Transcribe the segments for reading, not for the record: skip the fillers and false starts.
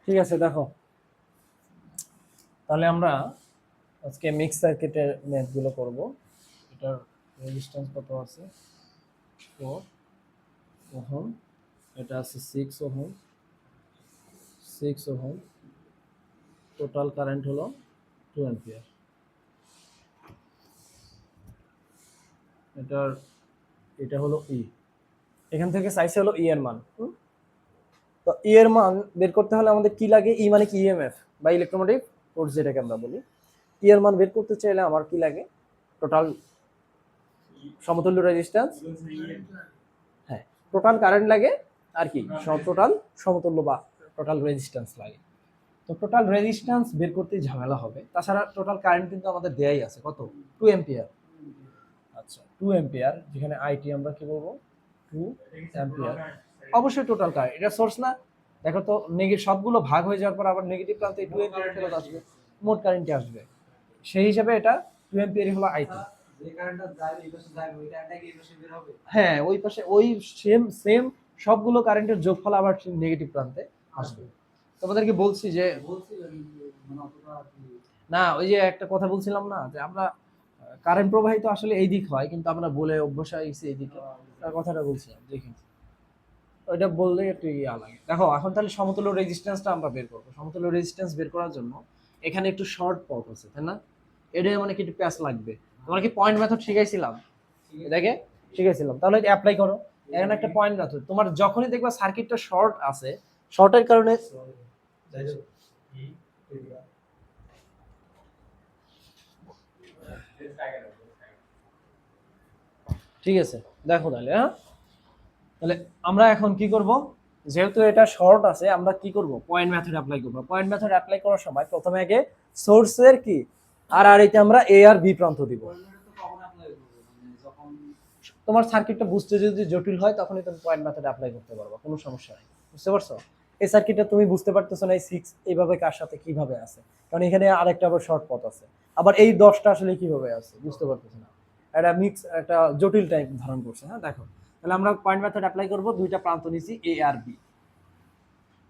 ঠিক আছে, দেখো তাহলে আমরা আজকে মিক্স সার্কিটের ম্যাথগুলো করব। এটার রেজিস্ট্যান্স কত আছে? 4 ওহম। এটা আছে 6 ওহম। 6 ওহম। টোটাল কারেন্ট হলো 2 অ্যাম্পিয়ার। এটার এটা হলো ই। এখান থেকে চাইছে হলো ই এর মান। তো ই এর মান বের করতে হলে আমাদের কি লাগে? ই মানে কি? ইএমএফ বা ইলেকট্রোমোটিভ ফোর্স, যেটাকে আমরা বলি। ই এর মান বের করতে চাইলে আমার কি লাগে? টোটাল সমতুল্য রেজিস্ট্যান্স, হ্যাঁ টোটাল কারেন্ট লাগে, আর কি টোটাল সমতুল্য বা টোটাল রেজিস্ট্যান্স লাগে। তো টোটাল রেজিস্ট্যান্স বের করতে ঝামেলা হবে। তাছাড়া টোটাল কারেন্ট কিন্তু আমাদের দেয়াই আছে, কত? 2 অ্যাম্পিয়ার। আচ্ছা 2 অ্যাম্পিয়ার, যেখানে আইটি আমরা কি বলবো? 2 অ্যাম্পিয়ার। অবশ্যই টোটাল কারেন্ট, এটা সোর্স না। দেখো তো নেগেটিভ সবগুলো ভাগ হয়ে যাওয়ার পর আবার নেগেটিভ প্রান্তে 2 অ্যাম্পিয়ার ফেরত আসবে, মোট কারেন্টে আসবে। সেই হিসাবে এটা 2 অ্যাম্পিয়ারই হলো আইটি। যে কারেন্টটা যায় এই পাশে যায়, ওই কারেন্টটা কি এই পাশে বের হবে? হ্যাঁ, ওই পাশে ওই সেম সেম সবগুলো কারেন্টের যোগফল আবার নেগেটিভ প্রান্তে আসবে। তোমাদেরকে বলছি যে না, ওই যে একটা কথা বলছিলাম না, যে আমরা কারেন্ট প্রবাহিত আসলে এই দিক হয়, কিন্তু আমরা বলে অভ্যাস হয়ে গেছি এইদিকে। তার কথাটা বলছিলাম, দেখি ওইটা বললে একটু ইয়া লাগে। দেখো এখন তাহলে সমতুল্য রেজিস্ট্যান্সটা আমরা বের করবো। সমতুল্য রেজিস্ট্যান্স বের করার জন্য এখানে একটু শর্ট পথ আছে, তাই না? এটা মানে কি একটু প্যাচ লাগবে। তোমার কি পয়েন্ট মেথড শিখাইছিলাম? এটাকে শিখাইছিলাম, তাহলে এটা অ্যাপ্লাই করো। এখানে একটা পয়েন্ট মেথড, তোমার যখনই দেখবা সার্কিটটা শর্ট আছে, শর্টের কারণে ঠিক আছে। দেখো তাহলে, হ্যাঁ তাহলে আমরা এখন কি করব? যেহেতু এটা শর্ট আছে, আমরা কি করব? পয়েন্ট মেথড অ্যাপ্লাই করব। পয়েন্ট মেথড অ্যাপ্লাই করার সময় প্রথমে আগে সোর্সের কি আর এইটা আমরা এ আর বি প্রান্ত দিব। তোমার সার্কিটটা বুঝতে যদি জটিল হয়, তখনই তুমি পয়েন্ট মেথড অ্যাপ্লাই করতে পারবে, কোনো সমস্যা নেই। বুঝতে পারছো? এই সার্কিটটা তুমি বুঝতে পারতেছো না এই 6 এইভাবে কার সাথে কিভাবে আছে, কারণ এখানে আরেকটা আবার শর্ট পথ আছে। আবার এই 10টা আসলে কিভাবে আছে বুঝতে পারতেছো না, একটা মিক্স একটা জটিল টাইপ ধারণ করছে। হ্যাঁ দেখো, তাহলে আমরা পয়েন্ট মেথড অ্যাপ্লাই করব। দুইটা প্রান্ত নিছি এ আর বি।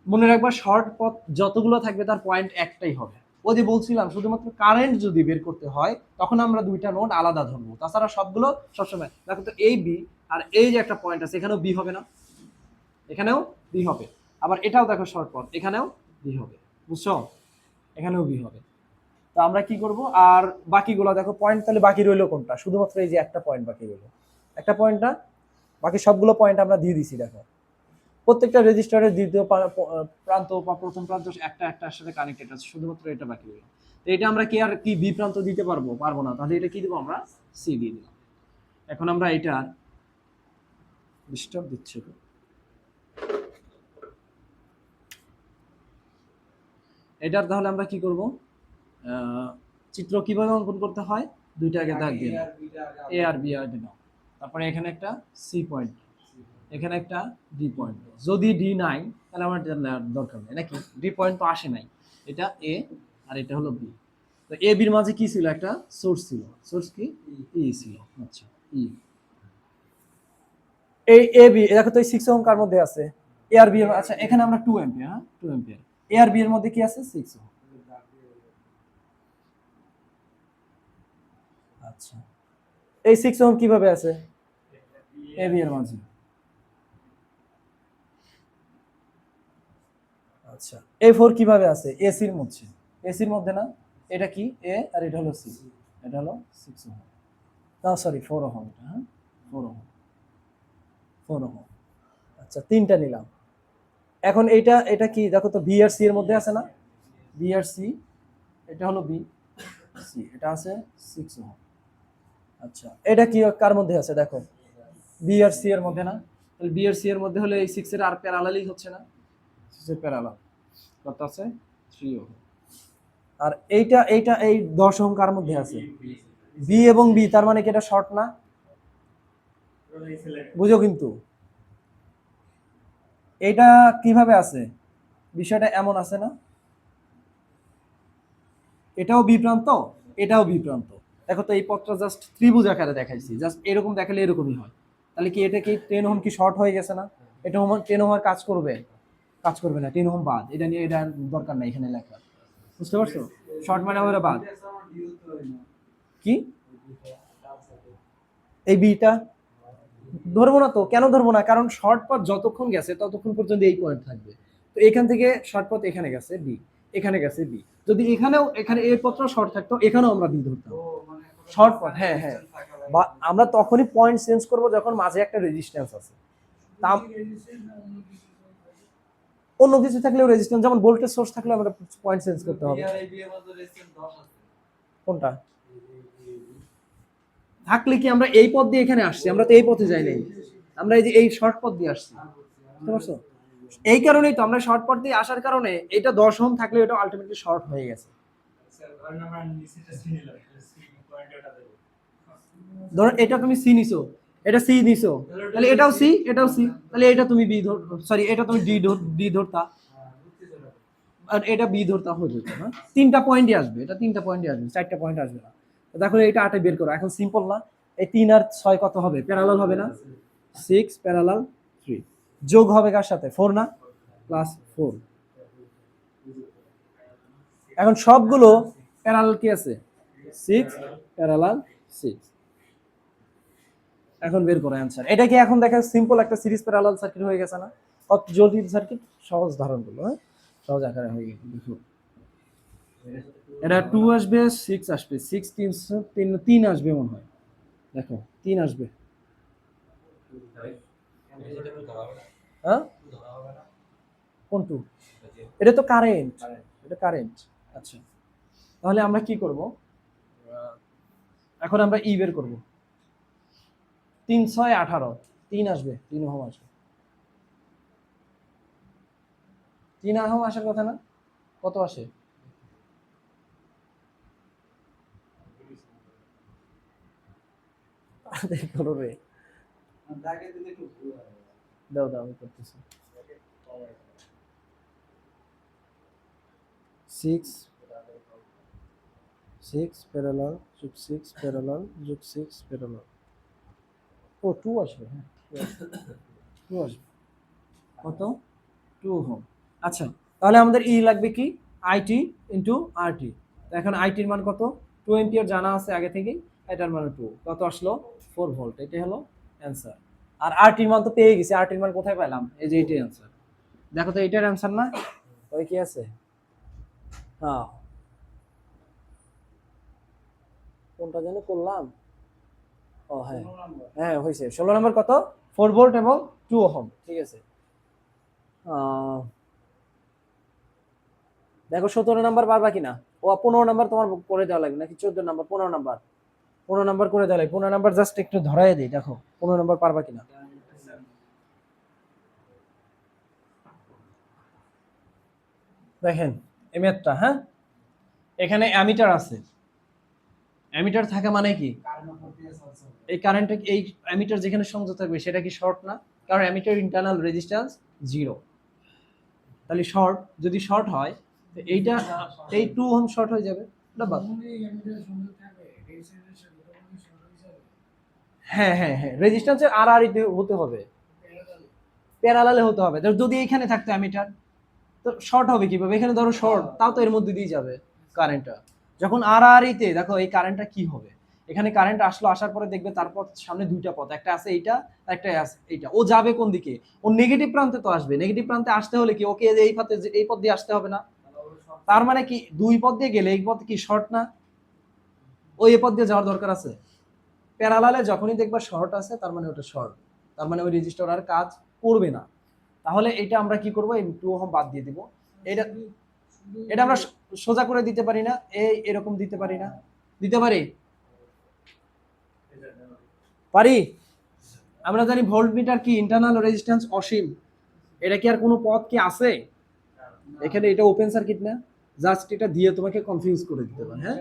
মনে রাখবা শর্ট পথ যতগুলো থাকবে তার পয়েন্ট একটাই হবে। ওই যে বলছিলাম, শুধুমাত্র কারেন্ট যদি বের করতে হয় তখন আমরা দুইটা নোড আলাদা ধরবো, তাছাড়া সবগুলো সবসময়। দেখো তো এই বি, আর এই যে একটা পয়েন্ট আছে, এখানেও বি হবে না? এখানেও বি হবে। আবার এটাও দেখো শর্ট পথ, এখানেও বি হবে। বুঝছো? এখানেও বি হবে। তো আমরা কি করব? আর বাকিগুলো দেখো পয়েন্ট, তাহলে বাকি রইলো কোনটা? শুধুমাত্র এই যে একটা পয়েন্ট বাকি রইলো, একটা পয়েন্ট না। বাকি সবগুলো পয়েন্ট আমরা দিয়ে দিছি। দেখো প্রত্যেকটা রেজিস্টারের দ্বিতীয় প্রান্ত বা প্রথম প্রান্ত একটা একটার সাথে কানেক্টেড আছে, শুধুমাত্র এটা বাকি রইল। তো এটা আমরা কি আর কি বি প্রান্ত দিতে পারবো? পারবো না। তাহলে এটা কি দেবো? আমরা সি দিয়ে দিলাম। এখন আমরা এটা ডিস্টার্ব দিচ্ছে তো, এটার তাহলে আমরা কি করব? চিত্র কিভাবে অঙ্কন করতে হয়? দুইটা আগে দাগ দিয়ে নাও, এ আর বি আর নাও। তারপরে এখানে একটা সি পয়েন্ট, এখানে একটা ডি পয়েন্ট। যদি ডি নাই তাহলে আমার দরকার নেই, নাকি? ডি পয়েন্ট তো আসে নাই। এটা এ আর এটা হলো বি। তো এ বির মাঝে কি ছিল? একটা সোর্স ছিল। সোর্স কি? ই ছিল। আচ্ছা ই, এই এ বি দেখো তো, এই 6 ওহম কার মধ্যে আছে? এ আর বি এর। আচ্ছা এখানে আমরা 2 অ্যাম্পিয়ার, হ্যাঁ 2 অ্যাম্পিয়ার। এ আর বি এর মধ্যে কি আছে? 6 ওহম। আচ্ছা এই 6 ওহম কিভাবে আছে এ বি এর মাঝে? আচ্ছা এ ফোর কিভাবে আছে এসির মধ্যে? এসির মধ্যে না? এটা কি এ আর এটা হলো সি, এটা হলো 6 ওহম। না সরি 4 ওহম, এটা হ্যাঁ 4 ওহম, 4 ওহম। আচ্ছা তিনটা নিলাম। এখন এটা এটা কি দেখো তো, বি আর সি এর মধ্যে আছে না? বি আর সি, এটা হলো বি, সি এটা আছে 6 ওহম। আচ্ছা এটা কি কার মধ্যে আছে? দেখো বি আর সি এর মধ্যে না? তাহলে বি আর সি এর মধ্যে হলে এই 6 এর আর প্যারালালই হচ্ছে না? 6 এর প্যারালাল কত আছে? 3 ওহম। আর এইটা এইটা এই 10 ওহম কার মধ্যে আছে? বি এবং বি, তার মানে কি এটা শর্ট না? বুঝো কিন্তু এটা কিভাবে আছে, বিষয়টা এমন আছে না? এটাও বি প্রান্ত, এটাও বি প্রান্ত। দেখো তো এই পথটা জাস্ট ত্রিভুজ আকারে দেখাইছি, জাস্ট এরকম দেখালে এরকমই হয়। তাহলে কি এটা কি 10 ওহম কি শর্ট হয়ে গেছে না? এটা 10 ওহম কাজ করবে? কাজ করবে না, 10 ওহম বাদ, এটা নিয়ে এটা দরকার নাই এখানে লেখা, বুঝতে পারছো? শর্ট মানে হবে বাদ। কি এই বিটা ধরবো না তো, কেন ধরবো না? কারণ শর্ট পথ যতক্ষণ গেছে ততক্ষণ পর্যন্ত এই পয়েন্ট থাকবে। তো এখান থেকে শর্ট পথ এখানে গেছে বি, এখানে গেছে বি, যদি এখানেও এখানে এই পথটা শর্ট থাকতো এখানেও আমরা বি ধরতাম। শর্ট পথ, হ্যাঁ হ্যাঁ, বা আমরা তখনই পয়েন্ট চেঞ্জ করব যখন মাঝে একটা রেজিস্ট্যান্স আছে। তা অন্য কিছু থাকলেও রেজিস্ট্যান্স, যেমন ভোল্টেজ সোর্স থাকলে আমরা পয়েন্ট চেঞ্জ করতে হবে। কোনটা থাকলে কি আমরা এই পথ দিয়ে এখানে আসছি? আমরা তো এই পথে যাই নাই, আমরা এই যে এই শর্ট পথ দিয়ে আসছি, বুঝতে পারছো? এই কারণেই তো আমরা শর্ট পথ দিয়ে আসার কারণে এটা 10 ওহম থাকলে এটা আলটিমেটলি শর্ট হয়ে গেছে। ধরো এটা তুমি সি নিছো, এটা সি নিছো, তাহলে এটাও সি, এটাও সি, তাহলে এটা তুমি বি ধর, সরি এটা তুমি ডি ধরতা, আর এটা বি ধরতা হয়ে যেত না। তিনটা পয়েন্টই আসবে, এটা তিনটা পয়েন্টই আসবে, চারটা পয়েন্ট আসবে না। দেখো এটা 8 বের করো, এখন সিম্পল না? এই 3 আর 6 কত হবে? প্যারালাল হবে না? 6 প্যারালাল 3 যোগ হবে কার সাথে? 4 না? প্লাস 4। এখন সবগুলো প্যারালাল কি আছে? 6 প্যারালাল 6। এখন বের করো অ্যানসার। এটা কি এখন দেখা সিম্পল একটা সিরিজ প্যারালাল সার্কিট হয়ে গেছে না? কত জটিল সার্কিট, সহজ ধারণগুলো, হ্যাঁ সহজ আকারে হয়ে গেছে। দেখো এটা 2 আসবে, 6 আসবে, 6 3 আসবে মনে হয়, দেখো 3 আসবে, হ্যাঁ কোন 2? এটা তো কারেন্ট, এটা কারেন্ট। আচ্ছা তাহলে আমরা কি করব, এখন আমরা ই বের করব। 3 6 18, 3 আসবে, 3 ওহম আসবে, 3 ওহম আসার কথা না? কত আসে? দেখো রে, দাও দাও আমি করতেছি। 6 6 প্যারালাল যোগ 6 প্যারালাল যোগ 6 প্যারালাল, ও 2 আসবে, হ্যাঁ 2 আসবে, কত? 2 ওহম। আচ্ছা তাহলে আমাদের ই লাগবে কি? IT into RT. এখন আইটির মান কত? 2 এম্পিয়ার জানা আছে আগে থেকেই, এটার মান 2, কত আসলো? 4 ভোল্ট, এটাই হলো অ্যানসার। আর আরটির মান তো পেয়ে গেছি, আরটির মান কোথায় পেলাম? এই যে এটাই অ্যানসার। দেখো তো এটার অ্যানসার না? ওই কি আছে? হ্যাঁ কোনটা যেন করলাম, ও হ্যাঁ হ্যাঁ হয়েছে 16 নম্বর, কত? 4 ভোল্ট এবং 2 ওহম, ঠিক আছে। দেখো 17 নাম্বার পারবা কিনা? ও 15 নাম্বার তোমার করে দেওয়া লাগবে নাকি 14 নাম্বার? 15 নাম্বার, 15 নাম্বার করে দেওয়া লাগবে। 15 নাম্বার জাস্ট একটু ধরাই দিই, দেখো 15 নাম্বার পারবা কিনা। দেখেন এই ম্যাথটা, হ্যাঁ এখানে অ্যামিটার আছে, অ্যামিটার থাকা মানে কি? এই কারেন্টটা, এই অ্যামিটার যেখানে সংযোগ থাকবে সেটা কি শর্ট না? কারণ অ্যামিটার ইন্টারনাল রেজিস্ট্যান্স 0, তাহলে শর্ট, যদি শর্ট হয় তো এইটা এই 2 ওহম শর্ট হয়ে যাবে, এটা বাদ। হ্যাঁ হ্যাঁ হ্যাঁ, রেজিস্ট্যান্সের আর আর হতে হবে, প্যারালালে হতে হবে। যদি এখানে থাকতো অ্যামিটার তো শর্ট হবে কিভাবে? এখানে ধরো শর্ট, তাও তো এর মধ্যে দিয়ে যাবে কারেন্টটা। যখন আর আর ইতে দেখো এই কারেন্টটা কি হবে, এখানে কারেন্ট আসলো, আসার পরে দেখবে তারপর সামনে দুইটা পথ, একটা আছে এইটা, একটা আছে এইটা, ও যাবে কোন দিকে? ও নেগেটিভ প্রান্তে তো আসবে। নেগেটিভ প্রান্তে আসতে হলে কি ওকে এই পথে, এই পথ দিয়ে আসতে হবে না? তার মানে কি দুই পথ দিয়ে গেলে এই পথ কি শর্ট না? ও এই পথ দিয়ে যাওয়ার দরকার আছে? প্যারালালে যখনই দেখবা শর্ট আছে তার মানে ওটা শর্ট, তার মানে ওই রেজিস্টার আর কাজ করবে না। তাহলে এটা আমরা কি করব? এই 2 ওহম বাদ দিয়ে দিব। এটা এটা আমরা সোজা করে দিতে পারি না? এই এরকম দিতে পারি না? দিতে পারি, পারি। আমরা জানি ভোল্টমিটার কি ইন্টারনাল রেজিস্ট্যান্স অসীম, এটা কি আর কোনো পথ কি আছে এখানে? এটা ওপেন সার্কিট না? জাস্ট এটা দিয়ে তোমাকে কনফিউজ করে দিতে পারে, হ্যাঁ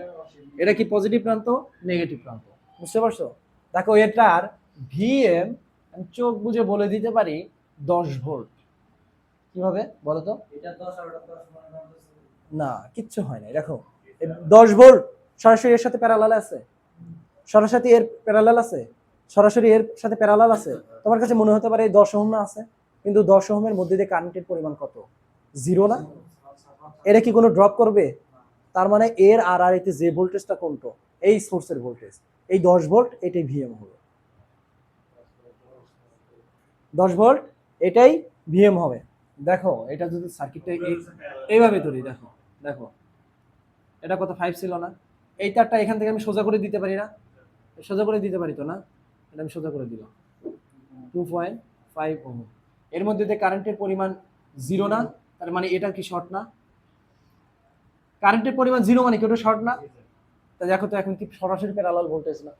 এটা কি পজিটিভ প্রান্ত, নেগেটিভ প্রান্ত, বুঝতে পারছো? দেখো এটার ভিএম আমি চোখ বুঝে বলে দিতে পারি 10 ভোল্ট। কিভাবে বলো তো? না কিচ্ছু হয় না, দেখো 10 ভোল্ট সরাসরি এর সাথে প্যারালাল আছে, সরাসরি এর প্যারালাল আছে, সরাসরি এর সাথে প্যারালাল আছে। তোমার কাছে মনে হতে পারে এই 10 ওহম না আছে, কিন্তু 10 ওহমের মধ্যে দিয়ে কারেন্টের পরিমাণ কত? 0 না? এটা কি কোনো ড্রপ করবে? তার মানে এর আর আর এতে যে ভোল্টেজটা কোনটা, এই সোর্সের ভোল্টেজ, এই 10 ভোল্ট, এটাই ভিএম হবে। 10 ভোল্ট এটাই ভিএম হবে। দেখো এটা যদি সার্কিটটা এইভাবে তৈরি, দেখো দেখো এটা কত 5 ছিল না? এই তারটা এখান থেকে আমি সোজা করে দিতে পারি না? সোজা করে দিতে পারি তো না? এটা আমি সোজা করে দিলাম 2.5 ওহম। এর মধ্যে দিয়ে কারেন্টের পরিমাণ 0 না? তার মানে এটা কি শর্ট না? কারেন্টের পরিমাণ 0 মানে কি ওটা শর্ট না? তা দেখো তো এখন কি সরাসরি প্যারালাল ভোল্টেজ না?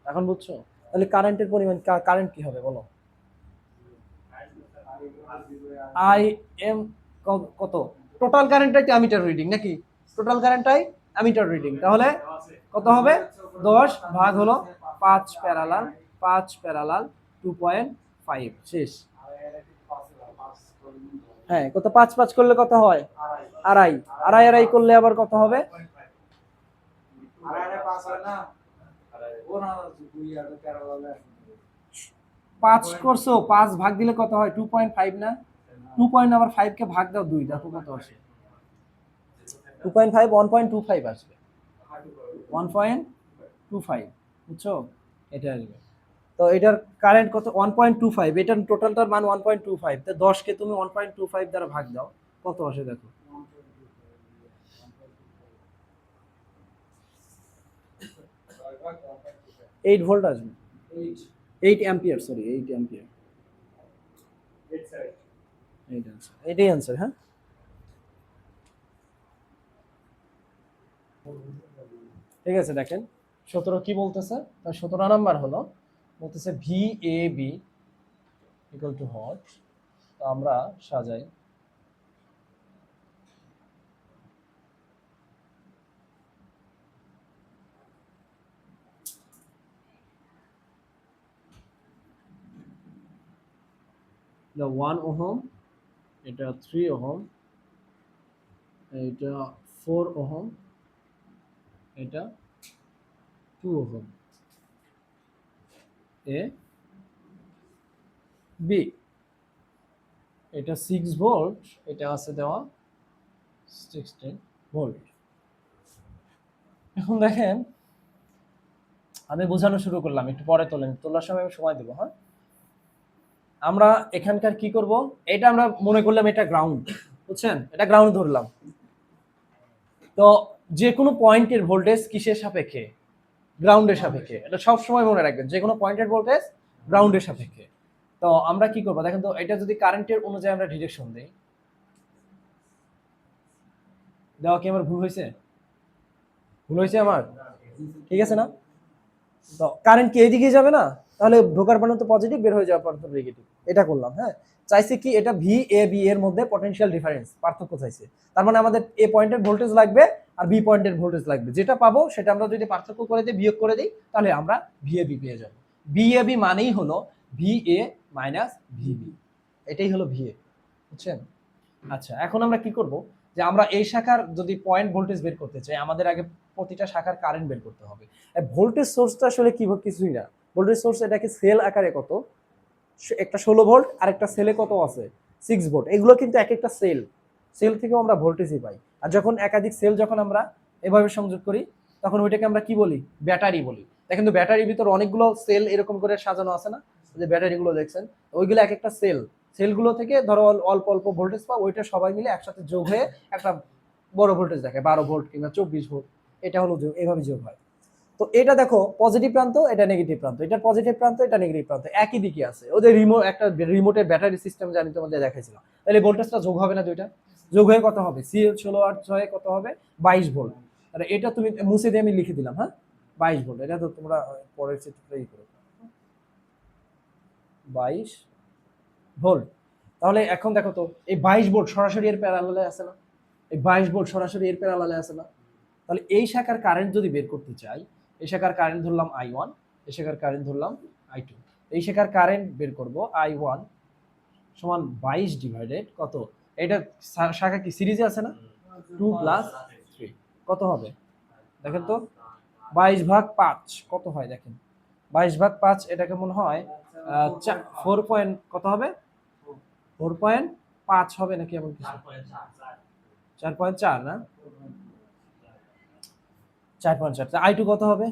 এখন বুঝছো? তাহলে কারেন্টের পরিমাণ, কারেন্ট কি হবে বলো? আই এম কত? টোটাল কারেন্টটাই অ্যামিটার রিডিং নাকি? টোটাল কারেন্টটাই অ্যামিটার রিডিং, তাহলে কত হবে? 10 ভাগ হলো 5 প্যারালাল, 5 প্যারালাল 2.5, শেষ। হ্যাঁ, কত 5 5 করলে কত হয়? আড়াই। আড়াই আড়াই করলে আবার কত হবে? 5 করছো, 5 ভাগ দিলে কত হয়? 2.5 না? 2 পয়েন্ট আবার 5 কে ভাগ দাও 2, দেখো কত আসে। 2.5 1.25 আসবে, 1.25, বুঝছো? এটা আসবে। তো এটার কারেন্ট কত? 1.25। এটার টোটালটার মান 1.25, তো 10 কে তুমি 1.25 দ্বারা ভাগ দাও, কত আসে দেখো। 8 ভোল্ট আসবে, 8 অ্যাম্পিয়ার, সরি 8 অ্যাম্পিয়ার। এটাই आंसर। হ্যাঁ, ঠিক আছে। দেখেন 17 কি বলতেছে, 17 নাম্বার হলো বলতেছে V A B equal to হট। তো আমরা সাজাই, এটা 1 ওহম, এটা 3 ওহম, এটা 4 ওহম, এটা 2 ওহম। এ বি, এটা 6 ভোল্ট, এটা আছে দেওয়া 16 ভোল্ট। এখন দেখেন আমি বোঝানো শুরু করলাম, একটু পরে তোলেন, তোলার সময় আমি সময় দেবো। হ্যাঁ, আমরা এখানকার কি করব, এটা আমরা মনে করলাম এটা গ্রাউন্ড, বুঝছেন? এটা গ্রাউন্ড ধরলাম। তো যে কোনো পয়েন্টের ভোল্টেজ কিসের সাপেক্ষে? গ্রাউন্ডের সাপেক্ষে। এটা সব সময় মনে রাখবেন, যে কোনো পয়েন্টের ভোল্টেজ গ্রাউন্ডের সাপেক্ষে। তো আমরা কি করব দেখেন তো, এটা যদি কারেন্টের অনুযায়ী আমরা ডিরেকশন দেই, দেওয়া কি আমার ভুল হয়েছে? ভুল হয়েছে আমার? ঠিক আছে না? তো কারেন্ট কি এইদিকে যাবে না? তাহলে ঢোকার পর্যন্ত পজিটিভ, বের হয়ে যাওয়ার পর্যন্ত নেগেটিভ। এটা করলাম। হ্যাঁ, চাইছে কি এটা ভি এ বি এর মধ্যে পটেনশিয়াল ডিফারেন্স, পার্থক্য চাইছে। তার মানে আমাদের এ পয়েন্টের ভোল্টেজ লাগবে আর বি পয়েন্টের ভোল্টেজ লাগবে, যেটা পাবো সেটা আমরা যদি পার্থক্য করে দিই, বিয়োগ করে দিই, তাহলে আমরা ভি এ বি পেয়ে যাব। ভি এ বি মানেই হলো V A minus V B, এটাই হলো ভি এ, বুঝছেন? আচ্ছা, এখন আমরা কি করব, যে আমরা এই শাখার যদি পয়েন্ট ভোল্টেজ বের করতে চাই, আমাদের আগে প্রতিটা শাখার কারেন্ট বের করতে হবে। ভোল্টেজ সোর্সটা আসলে কি, কিছুই না। ভোল্টেজ সোর্স এটাকে সেল আকারে কত, একটা 16 ভোল্ট আর একটা সেলে কত আছে 6 ভোল্ট। এগুলো কিন্তু এক একটা সেল, সেল থেকেও আমরা ভোল্টেজই পাই। আর যখন একাধিক সেল যখন আমরা এভাবে সংযোগ করি, তখন ওইটাকে আমরা কি বলি? ব্যাটারি বলি। দেখেন তো ব্যাটারির ভিতর অনেকগুলো সেল এরকম করে সাজানো আছে না, যে ব্যাটারিগুলো দেখছেন, ওইগুলো এক একটা সেল। সেলগুলো থেকে ধরো অল্প অল্প ভোল্টেজ পাও, ওইটা সবাই মিলে একসাথে যোগ হয়ে একটা বড় ভোল্টেজ দেখে, 12 ভোল্ট কিংবা 24 ভোল্ট। এটা হলো যোগ, এভাবে যোগ হয়। তো এটা দেখো পজিটিভ প্রান্ত, এটা নেগেটিভ প্রান্ত, এটা পজিটিভ প্রান্ত, এটা নেগেটিভ প্রান্ত, একই দিকে আছে। ওদের রিমোট, একটা রিমোটের ব্যাটারি সিস্টেম জানি তোমাদের দেখাইছিলাম। তাহলে ভোল্টেজটা যোগ হবে না দুইটা? যোগ হয়ে কত হবে? সি 16 আর 6 কত হবে? 22 ভোল্ট। তাহলে এটা তুমি মুছে দিয়ে আমি লিখে দিলাম। হ্যাঁ, 22 ভোল্ট। এটা তো তোমরা পরের চিত্রটাই করো, 22 ভোল্ট। তাহলে এখন দেখো তো এই 22 ভোল্ট সরাসরি এর প্যারালালে আছে না? এই 22 ভোল্ট সরাসরি এর প্যারালালে আছে না? তাহলে এই শাখার কারেন্ট যদি বের করতে চাই, এই শাখার কারেন্ট ধরলাম I1, এই শাখার কারেন্ট ধরলাম I2। এই শাখার কারেন্ট বের করব I1 সমান 22 ডিভাইডেড কত, এটা শাখা কি সিরিজে আছে না? 2 প্লাস 3 কত হবে দেখেন তো? 22 ভাগ 5 কত হয় দেখেন? 22 ভাগ 5 এটা কেমন হয়? 4 পয়েন্ট কত হবে? 4.5 হবে নাকি এমন কিছু? 4.4 না? 4.4। I2 কত হবে?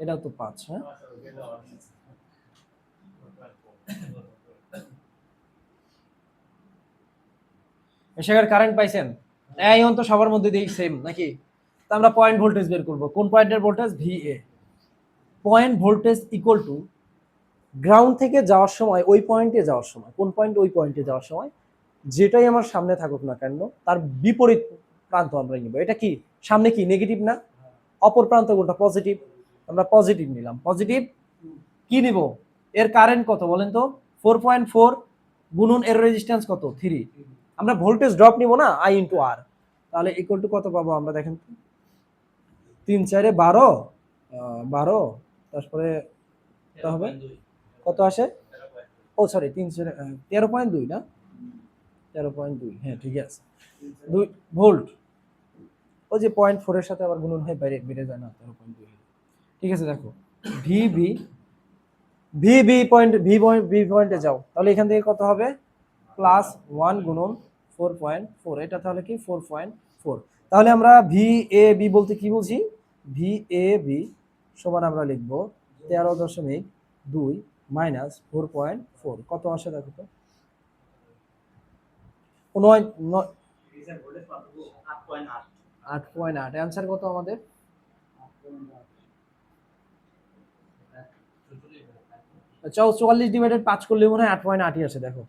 এটাও তো 5, হ্যাঁ? এশিয়ার কারেন্ট পাইছেন? এই তো সবার মধ্যে দিয়ে সেম নাকি? তো আমরা পয়েন্ট ভোল্টেজ বের করব। কোন পয়েন্টের voltage? VA। Point voltage equal to ground থেকে যাওয়ার সময়, ওই পয়েন্টে যাওয়ার সময়, কোন পয়েন্ট? ওই পয়েন্টে যাওয়ার সময় যেটাই আমার সামনে থাকুক না কেন, তার বিপরীত প্রান্ত আমরা নিব। এটা কি সামনে কি নেগেটিভ না? অপর প্রান্ত কোনটা? পজিটিভ। আমরা পজিটিভ নিলাম। পজিটিভ কি নিব? এর কারেন্ট কত বলেন তো? 4.4 গুণন এর রেজিস্ট্যান্স কত? 3। আমরা ভোল্টেজ ড্রপ নিব না, I ইন্টু আর। তাহলে ইকুয়াল টু কত পাবো আমরা? দেখেন তো, 3 4 12, 12, তারপরে হবে কত আসে? ও সরি, 3 13.2 না? 13.2, হ্যাঁ ঠিক আছে, 2 ভোল্ট। ওই যে 0.4 এর সাথে আবার গুণন হয়ে বাইরে বেড়ে যায় না? 13.2। ঠিক আছে, দেখো ভিবি, ভিবি পয়েন্ট, ভি পয়েন্টে যাও, তাহলে এখান থেকে কত হবে? +1 গুণন 4.4, এটা তাহলে কি 4.4। তাহলে আমরা ভি এ বি বলতে কি বুঝি? ভি এ বি সমান আমরা লিখব 13.2 মাইনাস 4.4। কত আসে দেখো তো? 8.8। অ্যান্সার কত আমাদের? আচ্ছা, 44 ডিভাইডেড 5 করলে মনে হয় 8.8ই আসে। দেখো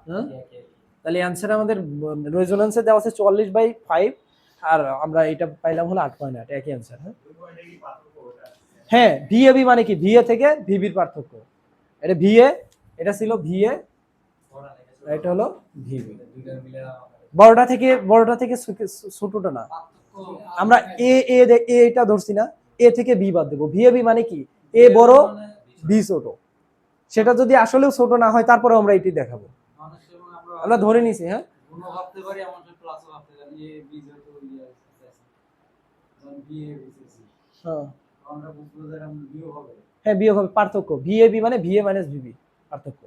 হ্যাঁ, তাহলে অ্যান্সার আমাদের রেজোন্যান্সে দেওয়া আছে 44/5, আর আমরা এটা পাইলাম হলো 8.8। একই অ্যান্সার। হ্যাঁ হ্যাঁ, ভিএবি মানে কি? ভিএ থেকে ভিবির পার্থক্য। এটা ভিএ, এটা ছিল ভিএ, এটা হলো ভিবি। বড়টা থেকে ছোটটা না। আমরা এ এ এটা ধরছি না, এ থেকে বি বাদ দেবো। ভিএবি মানে কি? এ বড়, বি ছোট। সেটা যদি আসলেও ছোট না হয়, তারপরে আমরা এটি দেখাবো। আমরা ধরে নিছি। হ্যাঁ হ্যাঁ, বিয়োগ হবে। পার্থক্য ভিএবি মানে ভিএ মাইনাস ভিবি, পার্থক্য,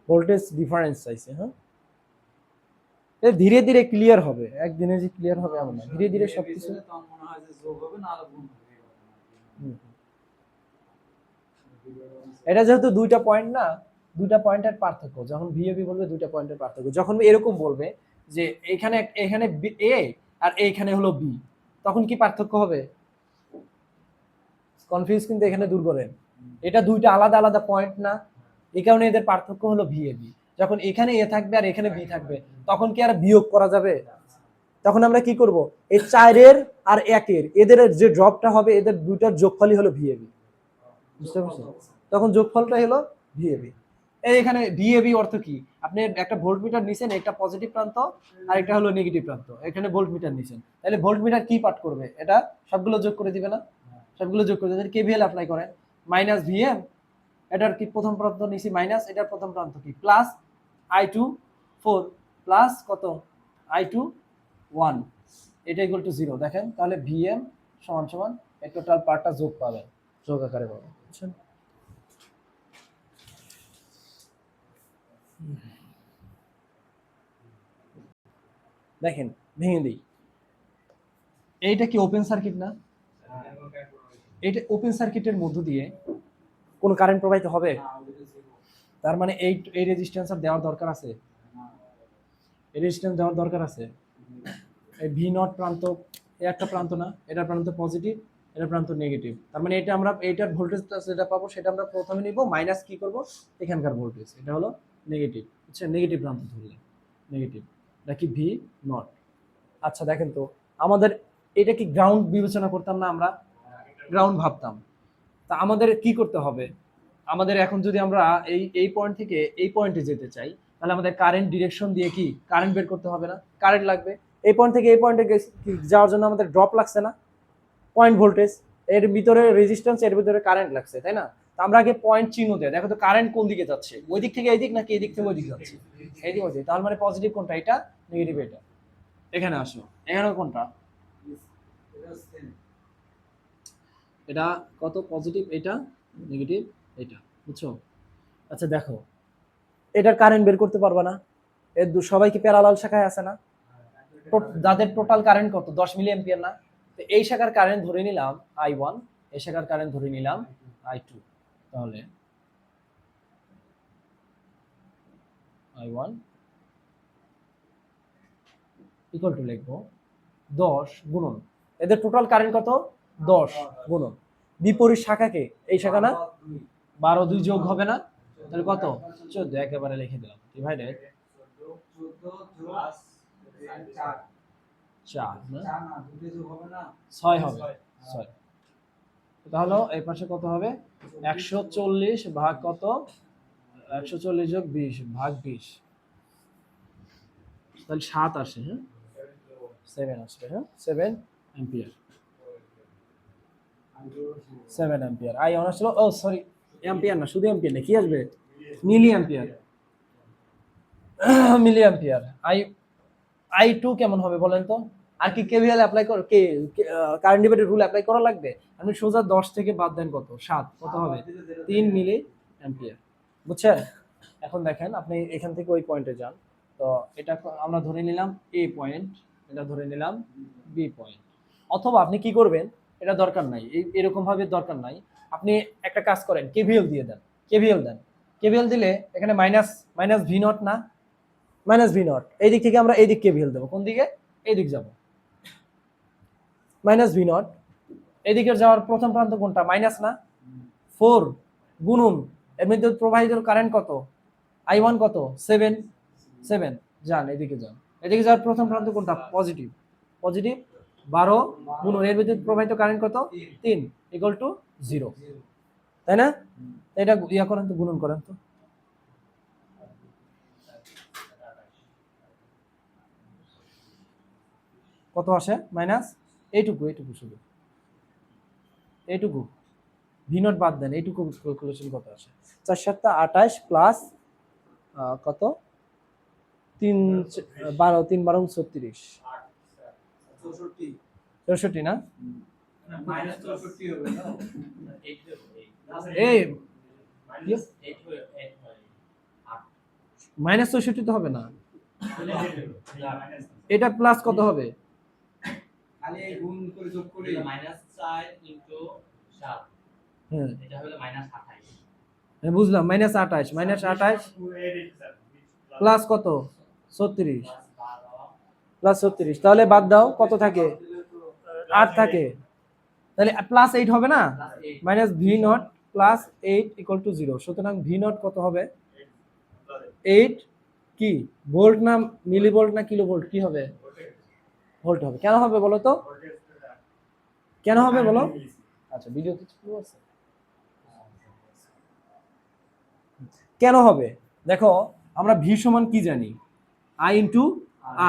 ভোল্টেজ ডিফারেন্স চাইছে। হ্যাঁ, ধীরে ধীরে ক্লিয়ার হবে, একদিনে যে ক্লিয়ার হবে এমন না, ধীরে ধীরে সবকিছু। এটা যেহেতু দুইটা পয়েন্ট না, দুইটা পয়েন্টের পার্থক্য। যখন ভিএবি বলবে দুইটা পয়েন্টের পার্থক্য, যখন এরকম বলবে যে এখানে এখানে এ আর এইখানে হলো বি, তখন কি পার্থক্য হবে? কনফিউজ কিন্তু এখানে দূর করেন। এটা দুইটা আলাদা আলাদা পয়েন্ট না, এই কারণে এদের পার্থক্য হলো ভিএবি। যখন এখানে এ থাকবে আর এখানে বি থাকবে, তখন কি আর বিয়োগ করা যাবে? তখন আমরা কি করব? এই 4-এর আর 1-এর এদের যে ড্রপটা হবে, এদের দুইটার যোগফলই হলো ভিএবি। বুঝতে পারছেন? তখন যোগফলটাই হলো ভিএবি। এই এখানে ভিএবি অর্থ কি? আপনি একটা ভোল্টমিটার নিছেন, একটা পজিটিভ প্রান্ত আর একটা হলো নেগেটিভ প্রান্ত। এখানে ভোল্টমিটার নিছেন, তাহলে ভোল্টমিটার কি পাঠ করবে? এটা সবগুলো যোগ করে দিবে না? সবগুলো যোগ করে দিবে। কেভিএল অ্যাপ্লাই করেন, মাইনাস ভিএম, এটার কি প্রথম প্রান্ত নিছি মাইনাস, এটার প্রথম প্রান্ত কি প্লাস, I2 4 প্লাস কত? I2 1, এটা ইকুয়াল টু 0। দেখেন তাহলে ভিএম সমান সমান এই টোটাল পার্টটা যোগ পাবেন, যোগ আকারে পাবেন। বুঝছেন? দেখেন ভেঙে দিই, এইটা কি ওপেন সার্কিট না? এইটা ওপেন সার্কিটের মধ্য দিয়ে কোনো কারেন্ট প্রবাহিত হবে? তার মানে এই রেজিস্ট্যান্স আর দেওয়ার দরকার আছে? এই রেজিস্ট্যান্স দেওয়ার দরকার আছে? এই ভি নট প্রান্ত, এই একটা প্রান্ত না, এটার প্রান্ত পজিটিভ, এটার প্রান্ত নেগেটিভ। তার মানে এটা আমরা এইটার ভোল্টেজ যেটা পাবো সেটা আমরা প্রথমে নিব, মাইনাস কি করব? এখানকার ভোল্টেজ, এটা হলো নেগেটিভ। আচ্ছা, নেগেটিভ প্রান্ত ধরলে নেগেটিভ, নাকি ভি নট। আচ্ছা দেখেন তো, আমাদের এটা কি গ্রাউন্ড বিবেচনা করতাম না? আমরা গ্রাউন্ড ভাবতাম। তা আমাদের কি করতে হবে? আমাদের এখন যদি আমরা এই পয়েন্ট থেকে এই পয়েন্টে যেতে চাই, তাহলে আমাদের কারেন্ট ডিরেকশন দিয়ে কি কারেন্ট বের করতে হবে না? কারেন্ট লাগবে। এই পয়েন্ট থেকে এই পয়েন্টে যাওয়ার জন্য আমাদের ড্রপ লাগছে না? পয়েন্ট ভোল্টেজ, এর ভিতরে রেজিস্ট্যান্স, এর ভিতরে কারেন্ট লাগছে, তাই না? তো আমরা আগে পয়েন্ট চিহ্ন দেয়, দেখো তো কারেন্ট কোন দিকে যাচ্ছে, ওই দিক থেকে এই দিক নাকি এই দিক থেকে ওই দিক যাচ্ছে? এই দিক ওই দিক। তার মানে পজিটিভ কোনটা? এটা। নেগেটিভ এটা। এখানে আসো, এখানে কোনটা? এটা কত পজিটিভ, এটা নেগেটিভ, এটা, বুঝছো? আচ্ছা দেখো, এটার কারেন্ট বের করতে পারবা না? এর সবাই কি প্যারালাল শাখায় আছে না? যাদের টোটাল কারেন্ট কত 10 মিলি অ্যাম্পিয়ার না? তো এই শাখার কারেন্ট ধরে নিলাম I1, এই শাখার কারেন্ট ধরে নিলাম I2। তাহলে I1 ইকুয়াল টু লিখবো 10 গুণন এদের টোটাল কারেন্ট কত, 10 গুণন বিপরীত শাখাকে, এই শাখা না, 12 2 যোগ হবে না, তাহলে কত, 14, একেবারে লিখে দিলাম ডিভাইডেড 4 না 6 হবে, 6। তাহলে এই পাশে কত হবে, 140 ভাগ কত, 140 যোগ 20 ভাগ 20, তাহলে 7 আসে, হ্যাঁ 7 আসবে, হ্যাঁ 7 অ্যাম্পিয়ার, 7 অ্যাম্পিয়ার। আই অন আসলো, ও সরি অ্যাম্পিয়ার না, শুধু অ্যাম্পিয়ার না, কি আসবে, মিলি অ্যাম্পিয়ার, মিলি অ্যাম্পিয়ার। I2 কেমন হবে বলেন তো? আর কি কেভিএল অ্যাপ্লাই কর, কে কারেন্ট ডিভাইডের রুল অ্যাপ্লাই করা লাগবে? আপনি সোজা 10 থেকে বাদ দেন কত, 7, কত হবে, 3 মিলি অ্যাম্পিয়ার, বুঝছেন? এখন দেখেন আপনি এখান থেকে ওই পয়েন্টে যান, তো এটা আমরা ধরে নিলাম এ পয়েন্ট, এটা ধরে নিলাম বি পয়েন্ট। অথবা আপনি কি করবেন, এটা দরকার নাই, এরকম ভাবে দরকার নাই, আপনি একটা কাজ করেন, কেভিএল দিয়ে দেন, কেভিএল দেন, কেভিএল দিলে এখানে মাইনাস মাইনাস ভি নট না, মাইনাস ভি নট, এই দিক থেকে আমরা এই দিক কেভিএল দেবো, কোন দিকে, এই দিক যাব, মাইনাস ভি নট, এদিকে যাওয়ার প্রথম প্রান্ত কোনটা, মাইনাস না, 4 গুণন এর মধ্যে প্রবাহিত কারেন্ট কত, I1 কত, 7, 7, যান এদিকে যান, এদিকে যাওয়ার প্রথম প্রান্ত কোনটা, পজিটিভ, পজিটিভ 12 গুণন এর মধ্যে প্রবাহিত কারেন্ট কত, 3 ইকুয়াল টু 0, তাই না? এটা ইয়া করেন তো, গুণন করেন তো, কত আসে, মাইনাস এইটুকু, এইটুকু শুধু এইটুকু, ভি নট বাদ দেন, এইটুকু ক্যালকুলেশন কত আসে, 4 7 28 প্লাস কত, 3 12, 3 12 36, 64 না, এই মাইনাস 64 তো হবে না, এটা প্লাস কত হবে, খালি এই গুণ করে যোগ করে -4 * 7, হ্যাঁ এটা হলো -28, আমি বুঝলাম, -28 প্লাস কত, 36, প্লাস 36, তাহলে বাদ দাও কত থাকে, 8 থাকে, তাহলে প্লাস 8 হবে না, minus V naught plus 8 equal to 0, সুতরাং ভি নট কত হবে, 8 কি ভোল্ট না মিলি ভোল্ট না কিলো ভোল্ট, কি হবে, ভোল্ট হবে। কেন হবে বলো তো, কেন হবে বলো, আচ্ছা ভিডিও কিছু আছে, কেন হবে, দেখো আমরা ভি সমান কি জানি, আই ইনটু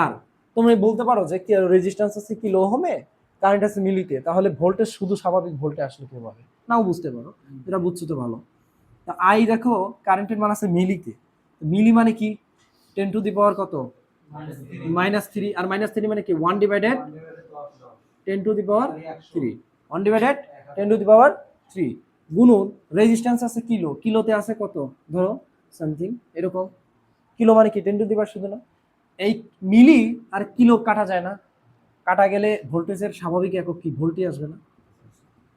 আর, তোমরা বলতে পারো যে রেজিস্ট্যান্স আছে কিলো ওহমে, কারেন্ট আছে মিলিতে, তাহলে ভোল্টেজ শুধু স্বাভাবিক ভোল্টে আসলে কিভাবে, নাও বুঝতে পারো, এটা বুঝছো তো ভালো। তা আই দেখো কারেন্টের মান আছে মিলিতে, মিলি মানে কি, 10 টু দি পাওয়ার কত, -3, আর -3 মানে কি 1 divided 10 to the power 3, 1 divided 10 to the power 3, গুণন রেজিস্ট্যান্স আছে কিলো, কিলোতে আছে কত, ধরো সামথিং এরকম, কিলো মানে কি 10 টু দি পাওয়ার শুধু না, এই মিলি আর কিলো কাটা যায় না, কাটা গেলে ভোল্টেজের স্বাভাবিক একক কি, ভোল্টই আসবে না,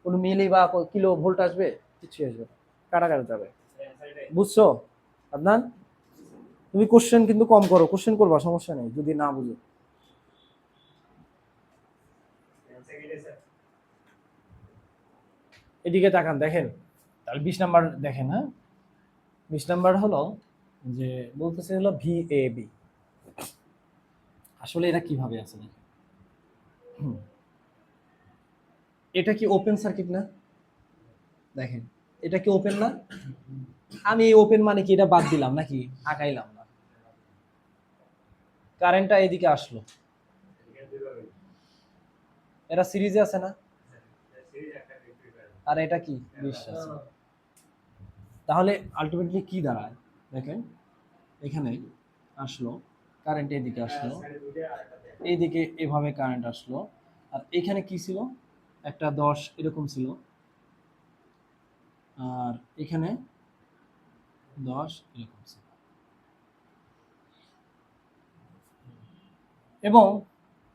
কোনো মিলি বা কিলো ভোল্ট আসবে, কিছু আসবে না, কাটা কাটা যাবে, বুঝছো আদনান? তুমি কোশ্চেন কিন্তু কম করো, কোশ্চেন করবা সমস্যা নেই যদি না বুঝো। এদিকে তাকান দেখেন, তাহলে 20 নাম্বার দেখেন, হ্যাঁ 20 নাম্বার হলো যে বলতেছে হলো VAB, আসলে এটা কিভাবে আছে দেখেন, এটা কি ওপেন সার্কিট না, দেখেন এটা কি ওপেন না, আমি ওপেন মানে কি এটা বাদ দিলাম নাকি, আঁকাইলাম না, কারেন্টটা এদিকে আসলো, এটা সিরিজে আছে না, আর এটা কি বিশ্বাস, তাহলে আলটিমেটলি কি দাঁড়ায় দেখেন, এখানে আসলো কারেন্ট এইদিকে আসলো, এইদিকে এভাবে কারেন্ট আসলো, আর এখানে কি ছিল, একটা 10 এরকম ছিল, আর এখানে 10 এরকম ছিল, এবং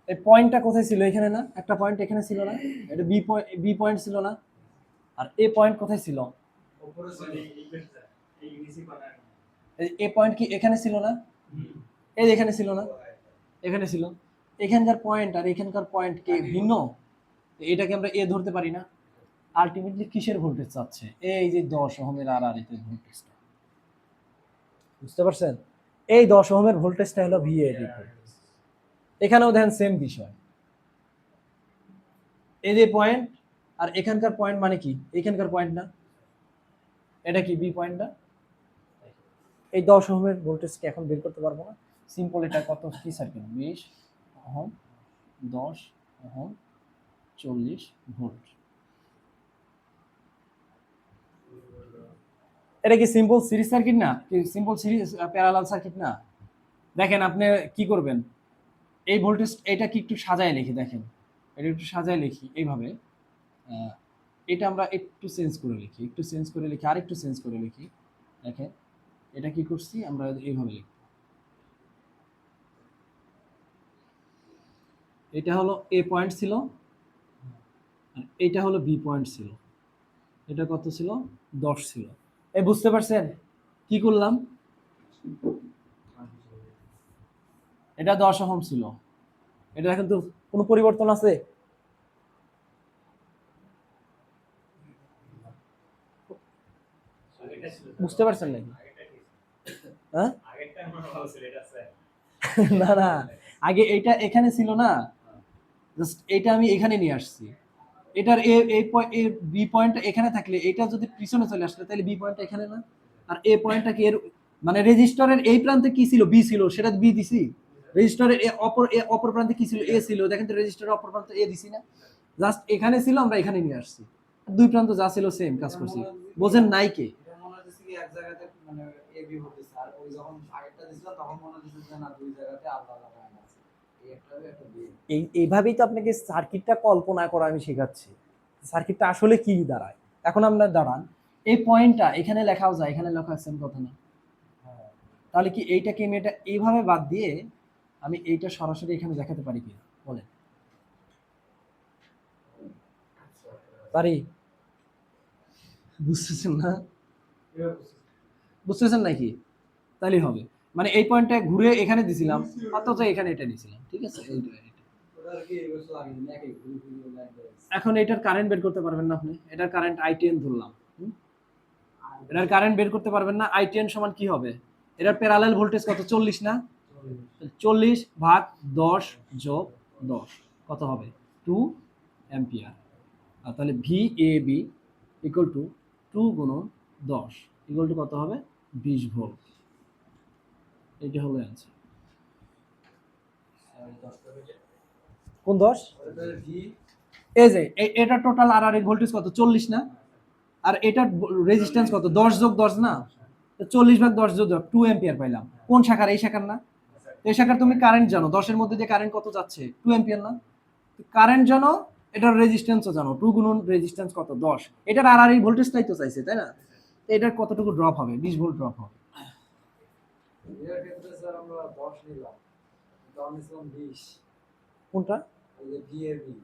এই পয়েন্টটা কোথায় ছিল, এখানে না, একটা পয়েন্ট এখানে ছিল না, এটা বি পয়েন্ট ছিল না, আর এ পয়েন্ট কোথায় ছিল, এ পয়েন্ট কি এখানে ছিল না, এই এখানে ছিল না, এখানে ছিল, এখানকার পয়েন্ট আর এখানকার পয়েন্ট কি ভিন্ন, এটাকে আমরা এ ধরতে পারি না। আলটিমেটলি কিসের ভোল্টেজ চাচ্ছে, এই যে 10 ওহমের আর আর এর ভোল্টেজটা, বুঝতে পারছেন, এই 10 ওহমের ভোল্টেজটা হলো ভিএবি। এখানেও দেখেন সেম বিষয়, এই যে পয়েন্ট আর এখানকার পয়েন্ট মানে কি, এখানকার পয়েন্ট না, এটা কি বি পয়েন্ট না, এই 10 ওহমের ভোল্টেজকে এখন বের করতে পারবো না, সিম্পল এটা কত কি সার্কিট, 20 ওহম, 10 ওহম, 40 ভোল্ট। এটা কি সিম্পল সিরিজ সার্কিট না, কি সিম্পল সিরিজ প্যারালাল সার্কিট না? দেখেন আপনি কি করবেন, এই ভোল্টেজ এটা কি একটু সাজায় লিখি, দেখেন এটা একটু সাজায় লিখি এইভাবে, এটা আমরা একটু চেঞ্জ করে লিখি, একটু চেঞ্জ করে লিখি, আর একটু চেঞ্জ করে লিখি, দেখেন এটা কি করছি আমরা এইভাবে লিখি, এটা হলো এ পয়েন্ট ছিল, আর এটা হলো বি পয়েন্ট ছিল, এটা কত ছিল, 10 ছিল। এই বুঝতে পারছেন কি করলাম, এটা 10 ওহম ছিল, এটা এখন তো কোনো পরিবর্তন আছে, বুঝতে পারছেন নাকি? হ্যাঁ না না, আগে এইটা এখানে ছিল না, জাস্ট এটা আমি এখানে নিয়ে আসছি, এটার এ বি পয়েন্টটা এখানে থাকলে এটা যদি পিছনে চলে আসলে তাহলে বি পয়েন্টটা এখানে না, আর এ পয়েন্টটা কি এর মানে রেজিস্টরের এই প্রান্তে কি ছিল, বি ছিল, সেটা বি দিছি, রেজিস্টরের অপর প্রান্তে কি ছিল, এ ছিল, দেখেন তো রেজিস্টরের অপর প্রান্তে এ দিছি না, জাস্ট এখানে ছিল আমরা এখানে নিয়ে আসছি, দুই প্রান্ত যা ছিল সেম কাজ করছি, বোঝেন নাই কে? এটা মনে হচ্ছে কি এক জায়গাতে মানে এ বি হতেছে, আর ওই যখন আগেরটা দিছিল তখন মনে হচ্ছে যে না দুই জায়গাতে আলাদা আলাদা লাইন আছে, এই একটা বি একটা বি। এইভাবেই তো আপনাকে সার্কিটটা কল্পনা করা আমি শেখাচ্ছি, সার্কিটটা আসলে কি দাঁড়ায়। এখন আমরা দাঁড়ান, এই পয়েন্টটা এখানে লেখাও যায়, এখানে লেখা সেম কথা না, তাহলে কি এইটাকে আমি এটা এইভাবে বাদ দিয়ে আমি এইটা সরাসরি এখানে দেখাতে পারি কি, বলেন পারি? বুঝতেছেন না, বুঝতেছেন নাকি? তাহলে হবে, মানে এই পয়েন্টটা ঘুরে এখানে দিছিলাম, অথচ এখানে এটা দিছিলাম, ঠিক আছে, ওটার কি এবছর লাগে না একই ঘুরে ঘুরে লাইন দেয়। এখন এটার কারেন্ট বের করতে পারবেন না আপনি, এটার কারেন্ট I10 ধরলাম, এটার কারেন্ট বের করতে পারবেন না, I10 সমান কি হবে, এটার প্যারালাল ভোল্টেজ কত, 40 না, 40 ভাগ 10 যোগ 10 কত হবে, 2 অ্যাম্পিয়ার, আর তাহলে VAB ইকুয়াল টু 2 গুণন 10 ইকুয়াল টু কত হবে, 20 ভোল্ট, এটা হলো অ্যান্সার। কোন 10? ওটার ভি এই যে এটা টোটাল আর আর ভোল্টেজ কত, 40 না, আর এটার রেজিস্ট্যান্স কত, 10 যোগ 10 না, তো 40 ভাগ 10 যোগ 2 অ্যাম্পিয়ার পাইলাম, কোন শাখার, এই শাখার না, এই শাখার তুমি কারেন্ট জানো, 10 এর মধ্যে দিয়ে কারেন্ট কত যাচ্ছে, 2 অ্যাম্পিয়ার না, কারেন্ট জানো, এটার রেজিস্ট্যান্সও জানো, 2 গুণন রেজিস্ট্যান্স কত, 10, এটার আর আর এই ভোল্টেজটাই তো চাইছে, তাই না, তো এটার কতটুকু ড্রপ হবে, 20 ভোল্ট ড্রপ হবে। এর ক্ষেত্রে স্যার আমরা 10 নিলাম, তখন নিলাম 20, কোনটা, এই যে ভিএবি,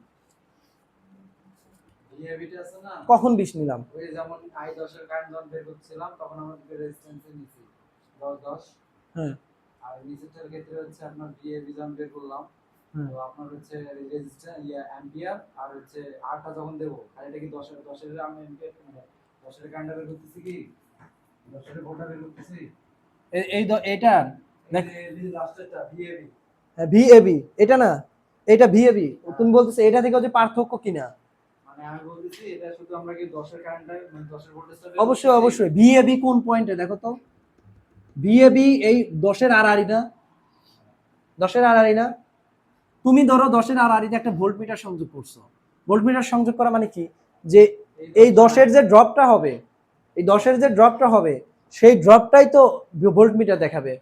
ভিএবিটা আছে না, কখন 20 নিলাম, ওই যেমন I10 এর কারেন্ট যখন বের করছিলাম তখন আমরা রেজিস্ট্যান্সে নিছি 10 10, হ্যাঁ আর নিচেরটার ক্ষেত্রে হচ্ছে আপনার ভিএবি যখন বের করলাম, হ্যাঁ, তো আপনার হচ্ছে রেজিস্ট্যান্স অ্যাম্পিয়ার, আর হচ্ছে আরটা যখন দেব, আর এটা কি 10 এর আমি অ্যাম্পিয়ার মানে 10 এর কারেন্ট বের করতেছি কি 10 এর ভোল্ট বের করতেছি, এটার দেখ, এই যে লাস্টেরটা ভিএবি, ভিএবি এটা না, এটা ভিএবি, তুমি বলতেছো এটা থেকে যে পার্থক্য কিনা, মানে আমি বলতেছি এটা শুধু আমরা কি 10 এর কারেন্টটা মানে 10 এর ভোল্টেজটা অবশ্যই অবশ্যই, ভিএবি কোন পয়েন্টে দেখো তো, ভিএবি এই 10 এর আর আরই না, 10 এর আর আরই না, তুমি ধরো 10 এর আর আরইতে একটা ভোল্টমিটার সংযোগ করছো, ভোল্টমিটার সংযোগ করা মানে কি, যে এই 10 এর যে ড্রপটা হবে, এই 10 এর যে ড্রপটা হবে সেই ড্রপটাই তো ভোল্টমিটার দেখাবে,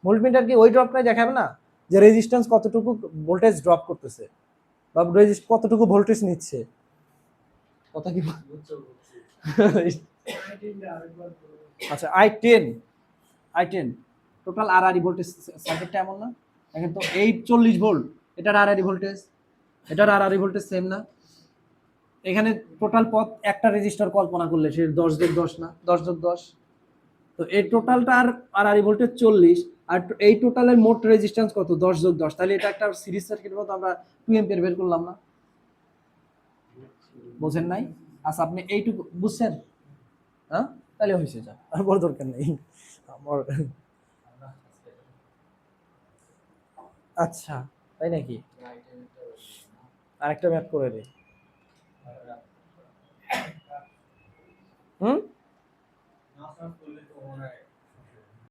ভোল্টমিটার কি ওই ড্রপটাই দেখাবে না যে রেজিস্ট্যান্স কতটুকু ভোল্টেজ ড্রপ করতেছে বা কতটুকু ভোল্টেজ নিচ্ছে? কথা কি বুঝছো বুঝছি। আচ্ছা আই10 টোটাল আরআরই ভোল্টেজ সার্কিটটা এমন না? দেখেন তো এই 40 ভোল্ট এটার আরআরই ভোল্টেজ, এটার আরআরই ভোল্টেজ সেম না? এখানে টোটাল পথ একটা রেজিস্টার কল্পনা করলে সে 10 যোগ 10 না, 10 যোগ 10। তো এই টোটালটা আরআরই ভোল্টেজ 40, আর এই টোটালের মোট রেজিস্ট্যান্স কত? 10 যোগ 10, তাহলে এটা একটা সিরিজ সার্কিটের মতো আমরা 2 এম্পিয়ার বের করলাম না? বোঝেন নাই? আচ্ছা আপনি এইটুকু বুঝছেন? হ্যাঁ, তাহলে হয়েছে, যা আর বড় দরকার নেই আমার। আচ্ছা, তাই নাকি? আরেকটা ম্যাথ করে দিই। হুম,